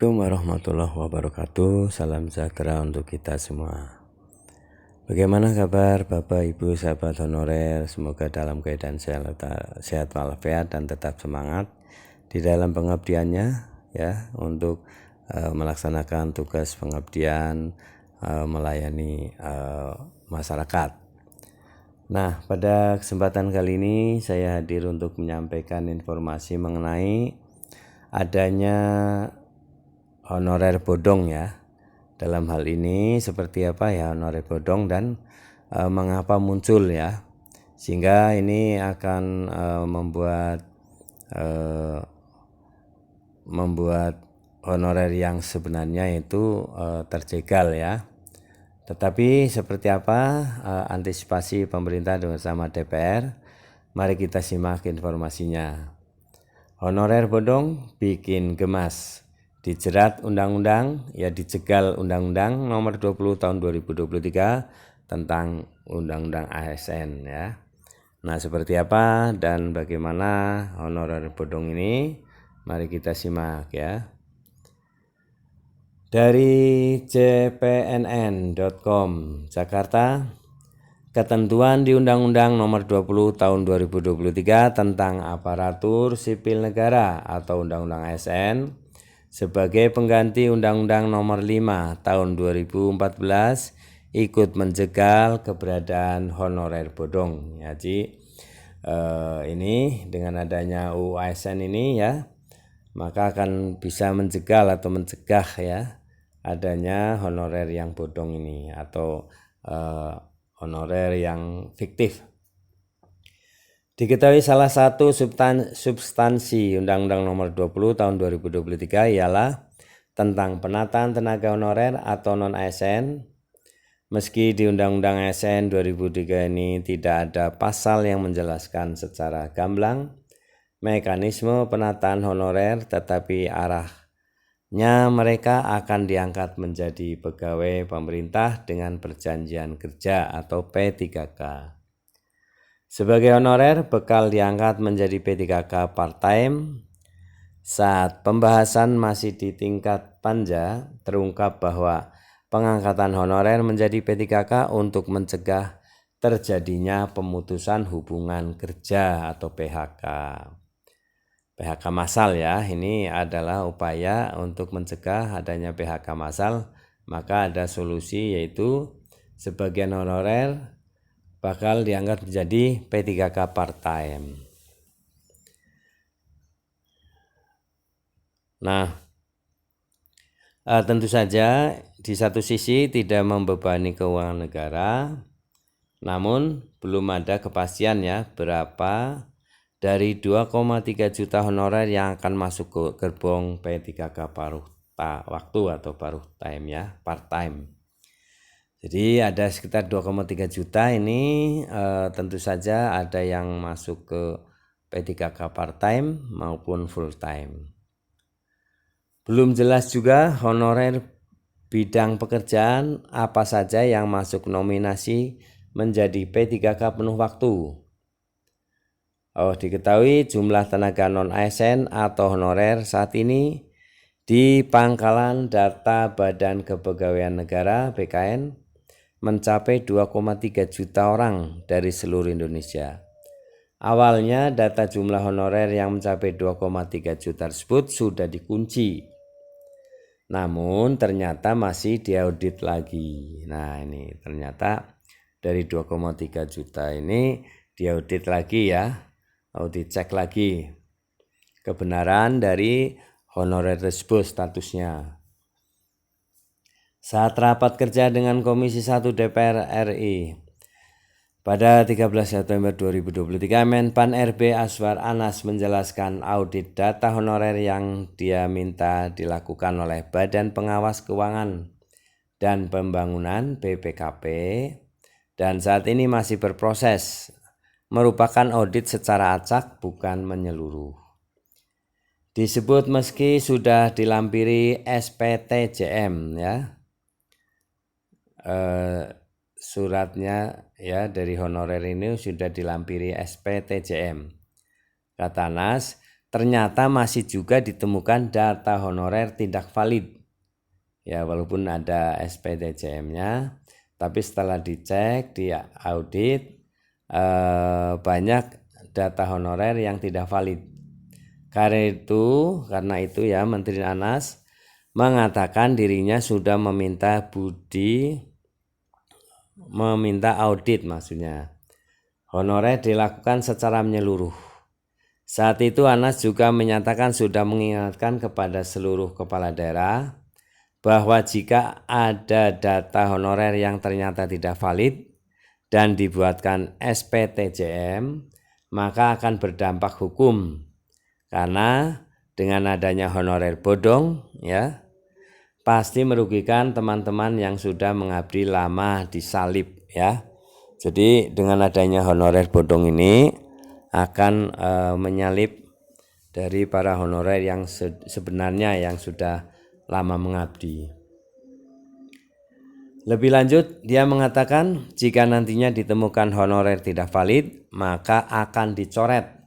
Assalamualaikum warahmatullahi wabarakatuh. Salam sejahtera untuk kita semua. Bagaimana kabar Bapak Ibu sahabat honorer? Semoga dalam keadaan sehat walafiat dan tetap semangat di dalam pengabdiannya ya, untuk melaksanakan tugas pengabdian melayani masyarakat. Nah, pada kesempatan kali ini saya hadir untuk menyampaikan informasi mengenai adanya honorer bodong ya. Dalam hal ini seperti apa ya honorer bodong dan mengapa muncul ya. Sehingga ini akan membuat honorer yang sebenarnya itu terjegal ya. Tetapi seperti apa antisipasi pemerintah bersama DPR? Mari kita simak informasinya. Honorer bodong bikin gemas, dijerat undang-undang, ya dijegal undang-undang nomor 20 tahun 2023 tentang undang-undang ASN ya. Nah, seperti apa dan bagaimana honorer bodong ini? Mari kita simak ya. Dari cpnn.com Jakarta, ketentuan di Undang-Undang Nomor 20 Tahun 2023 tentang Aparatur Sipil Negara atau Undang-Undang ASN sebagai pengganti Undang-Undang Nomor 5 Tahun 2014 ikut menjegal keberadaan honorer bodong. Jadi ini dengan adanya UU ASN ini ya, maka akan bisa menjegal atau mencegah ya adanya honorer yang bodong ini atau honorer yang fiktif. Diketahui salah satu substansi Undang-Undang Nomor 20 Tahun 2023 ialah tentang penataan tenaga honorer atau non-ASN. Meski di Undang-Undang ASN 2003 ini tidak ada pasal yang menjelaskan secara gamblang mekanisme penataan honorer, tetapi arahnya mereka akan diangkat menjadi pegawai pemerintah dengan perjanjian kerja atau P3K. Sebagai honorer, bekal diangkat menjadi P3K part-time. Saat pembahasan masih di tingkat panja, terungkap bahwa pengangkatan honorer menjadi P3K untuk mencegah terjadinya pemutusan hubungan kerja atau PHK. PHK massal ya, ini adalah upaya untuk mencegah adanya PHK massal. Maka ada solusi yaitu sebagian honorer bakal diangkat menjadi P3K part-time. Nah, tentu saja di satu sisi tidak membebani keuangan negara, namun belum ada kepastian ya berapa dari 2,3 juta honorer yang akan masuk ke gerbong P3K paruh waktu atau paruh time ya, part time. Jadi ada sekitar 2,3 juta ini tentu saja ada yang masuk ke P3K part time maupun full time. Belum jelas juga honorer bidang pekerjaan apa saja yang masuk nominasi menjadi P3K penuh waktu. Diketahui jumlah tenaga non-ASN atau honorer saat ini di Pangkalan Data Badan Kepegawaian Negara (BKN) mencapai 2,3 juta orang dari seluruh Indonesia. Awalnya data jumlah honorer yang mencapai 2,3 juta tersebut sudah dikunci. Namun ternyata masih diaudit lagi. Nah, ini ternyata dari 2,3 juta ini diaudit lagi ya. Dicek lagi kebenaran dari honorer tersebut statusnya. Saat rapat kerja dengan Komisi 1 DPR RI pada 13 September 2023, Menpan RB Aswar Anas menjelaskan audit data honorer yang dia minta dilakukan oleh Badan Pengawas Keuangan dan Pembangunan BPKP dan saat ini masih berproses, merupakan audit secara acak bukan menyeluruh. Disebut meski sudah dilampiri SPTJM ya, suratnya ya dari honorer ini sudah dilampiri SPTJM. Kata Anas, ternyata masih juga ditemukan data honorer tidak valid. Ya, walaupun ada SPTJM-nya, tapi setelah dicek, di audit, banyak data honorer yang tidak valid. Karena itu ya Menteri Anas mengatakan dirinya sudah meminta audit, maksudnya honorer dilakukan secara menyeluruh. Saat itu Anas juga menyatakan sudah mengingatkan kepada seluruh kepala daerah bahwa jika ada data honorer yang ternyata tidak valid dan dibuatkan SPTJM, maka akan berdampak hukum. Karena dengan adanya honorer bodong, ya, pasti merugikan teman-teman yang sudah mengabdi lama di salib, ya. Jadi dengan adanya honorer bodong ini akan menyalip dari para honorer yang sebenarnya yang sudah lama mengabdi. Lebih lanjut, dia mengatakan jika nantinya ditemukan honorer tidak valid, maka akan dicoret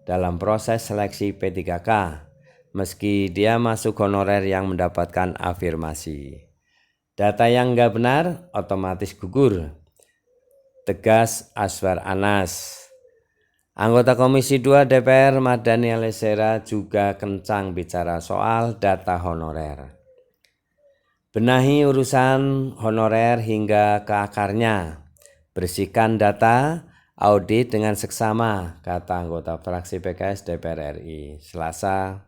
dalam proses seleksi P3K, meski dia masuk honorer yang mendapatkan afirmasi. Data yang enggak benar otomatis gugur, tegas Aswar Anas. Anggota Komisi 2 DPR Mardhani Alisera juga kencang bicara soal data honorer. Benahi urusan honorer hingga ke akarnya, bersihkan data, audit dengan seksama, kata anggota fraksi PKS DPR RI Selasa.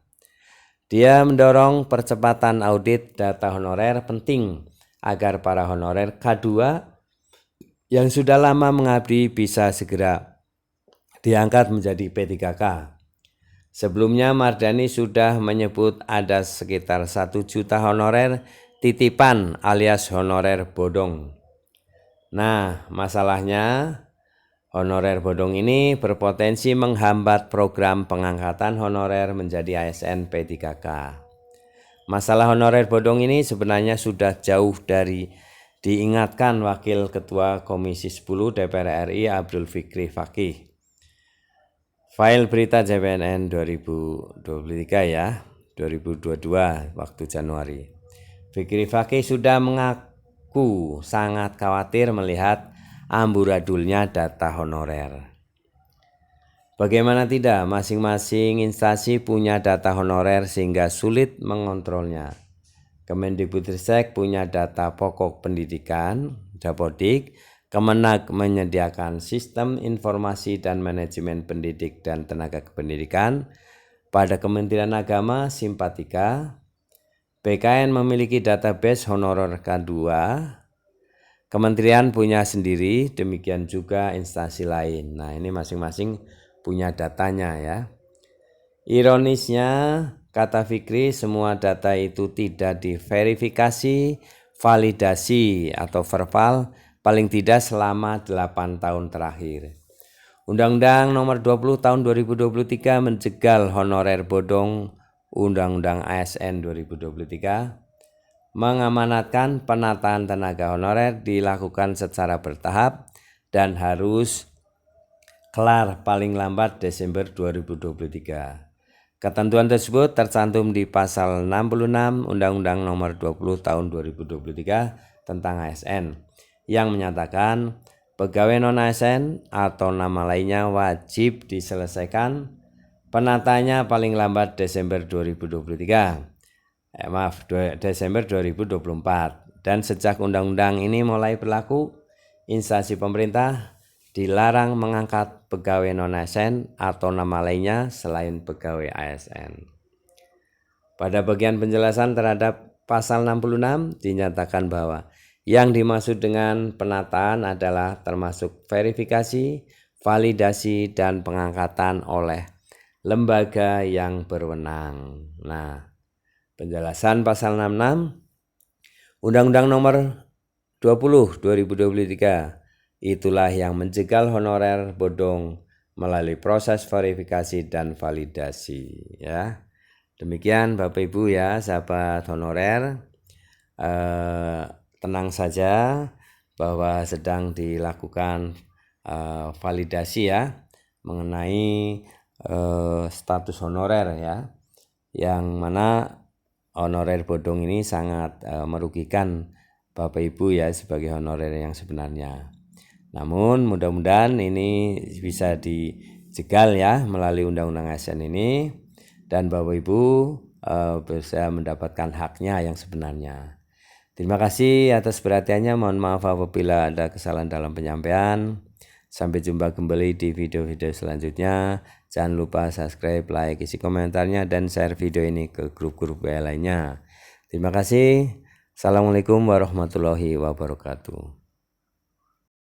Dia mendorong percepatan audit data honorer penting agar para honorer K2 yang sudah lama mengabdi bisa segera diangkat menjadi P3K. Sebelumnya Mardhani sudah menyebut ada sekitar 1 juta honorer titipan alias honorer bodong. Nah, masalahnya honorer bodong ini berpotensi menghambat program pengangkatan honorer menjadi ASN P3K. Masalah honorer bodong ini sebenarnya sudah jauh dari diingatkan Wakil Ketua Komisi 10 DPR RI Abdul Fikri Fakih. File berita JPNN 2023 ya, 2022 waktu Januari. Fikri Fakih sudah mengaku sangat khawatir melihat amburadulnya data honorer. Bagaimana tidak, masing-masing instansi punya data honorer sehingga sulit mengontrolnya. Kemendikbudristek punya data pokok pendidikan, Dapodik. Kemenag menyediakan sistem informasi dan manajemen pendidik dan tenaga kependidikan. Pada Kementerian Agama, Simpatika. BKN memiliki database honorer K2. Kementerian punya sendiri, demikian juga instansi lain. Nah, ini masing-masing punya datanya ya. Ironisnya, kata Fikri, semua data itu tidak diverifikasi, validasi atau verbal paling tidak selama 8 tahun terakhir. Undang-Undang Nomor 20 Tahun 2023 menjegal honorer bodong Undang-Undang ASN 2023 mengamanatkan penataan tenaga honorer dilakukan secara bertahap dan harus kelar paling lambat Desember 2023. Ketentuan tersebut tercantum di pasal 66 Undang-Undang Nomor 20 Tahun 2023 tentang ASN yang menyatakan pegawai non-ASN atau nama lainnya wajib diselesaikan penataannya paling lambat Desember 2023. Desember 2024. Dan sejak undang-undang ini mulai berlaku, instansi pemerintah dilarang mengangkat pegawai non-ASN atau nama lainnya selain pegawai ASN. Pada bagian penjelasan terhadap pasal 66 dinyatakan bahwa yang dimaksud dengan penataan adalah termasuk verifikasi, validasi, dan pengangkatan oleh lembaga yang berwenang. Nah, penjelasan pasal 66 Undang-Undang Nomor 20 2023 itulah yang menjegal honorer bodong melalui proses verifikasi dan validasi ya. Demikian Bapak Ibu ya, sahabat honorer, tenang saja bahwa sedang dilakukan validasi ya mengenai status honorer ya, yang mana honorer bodong ini sangat merugikan Bapak Ibu ya sebagai honorer yang sebenarnya. Namun mudah-mudahan ini bisa dijegal ya melalui Undang-Undang ASN ini, dan Bapak Ibu bisa mendapatkan haknya yang sebenarnya. Terima kasih atas perhatiannya. Mohon maaf apabila ada kesalahan dalam penyampaian. Sampai jumpa kembali di video-video selanjutnya. Jangan lupa subscribe, like, isi komentarnya, dan share video ini ke grup-grup WA lainnya. Terima kasih. Assalamualaikum warahmatullahi wabarakatuh.